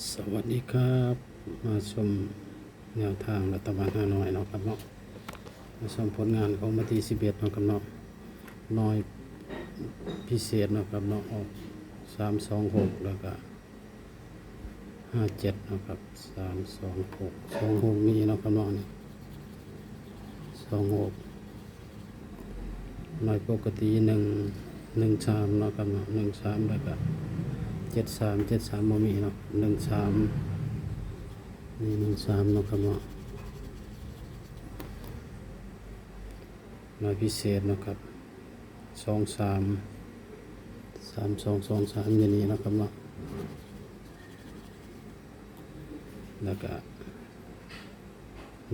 สวัสดีครับมาชมแนวทางรัฐบาลฮานอยเนาะครับเนาะมาชมผลงานของวันที่11เนาะครับเนาะน้อยพิเศษเนาะครับเนาะออก326แล้วก็57เนาะครับ326มีเนาะครับเนาะนี่26น้อยปกติ113เนาะครับเนาะ13แล้วก็73บ่มีเนาะ13นี่13เนาะครับเนาะน้อยพิเศษเนาะครับ3223อย่างนี้เนาะครับเนาะแล้วก็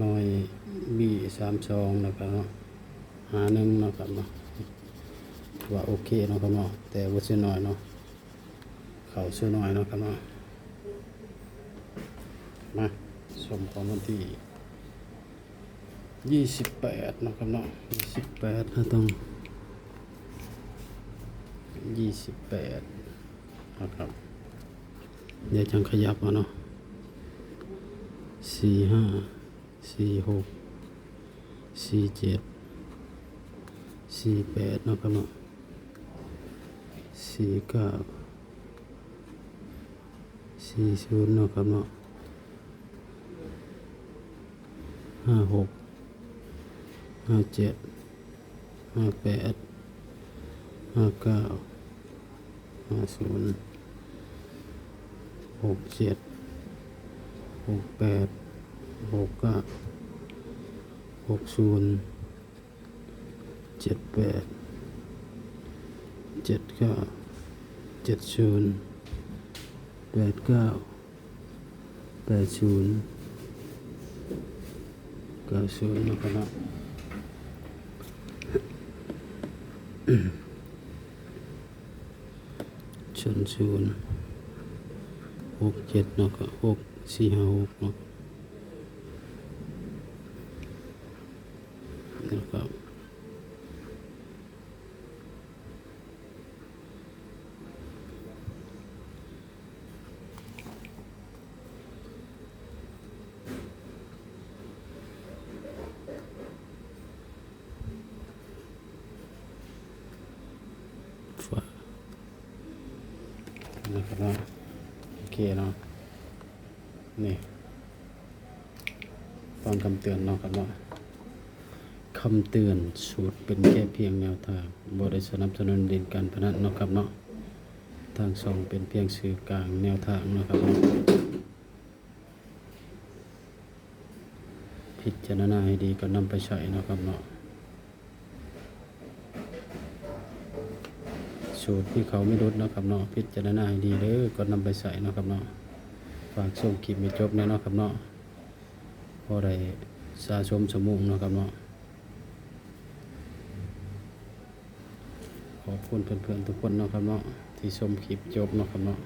น้อยบี32แล้วก็เนาะ51เนาะครับเนาะว่าโอเคเนาะครับเนาะแต่ว่าซื้อน้อยเนาะเขาซื้อน้อยเนาะครับเนาะมาชมของวันที่28เนาะครับเนาะ28ต้อง28นะครับเดี๋ยวจังขยับมาเนาะ45 46 47 48เนาะครับเนาะ49 40เนาะครับเนาะ56 57 58 59 50 67 68 69 60 78 79 70 89 80 90นะครับเนาะ00 67เนาะก็6456เนาะนะครับนะครับเนาะโอเคเนาะนี่ฟังคำเตือนเนาะครับเนาะคำเตือนสูตรเป็นแค่เพียงแนวทางบ่ได้สนับสนุนเล่นการพนันเนาะครับเนาะทางช่องเป็นเพียงสื่อกลางแนวทางเนาะครับเนาะพิจารณาให้ดีก็นำไปใช้เนาะครับเนาะสูตรที่เขาไม่ลดเนาะครับเนาะพิจารณาให้ดีเด้อก็นำไปใส่เนาะครับเนาะฝากส่งคลิปไม่จบแน่เนาะครับเนาะพอได้สะสมสมุงเนาะครับเนาะขอบคุณเพื่อนๆทุกคนเนาะครับเนาะที่ชมคลิปจบเนาะครับเนาะ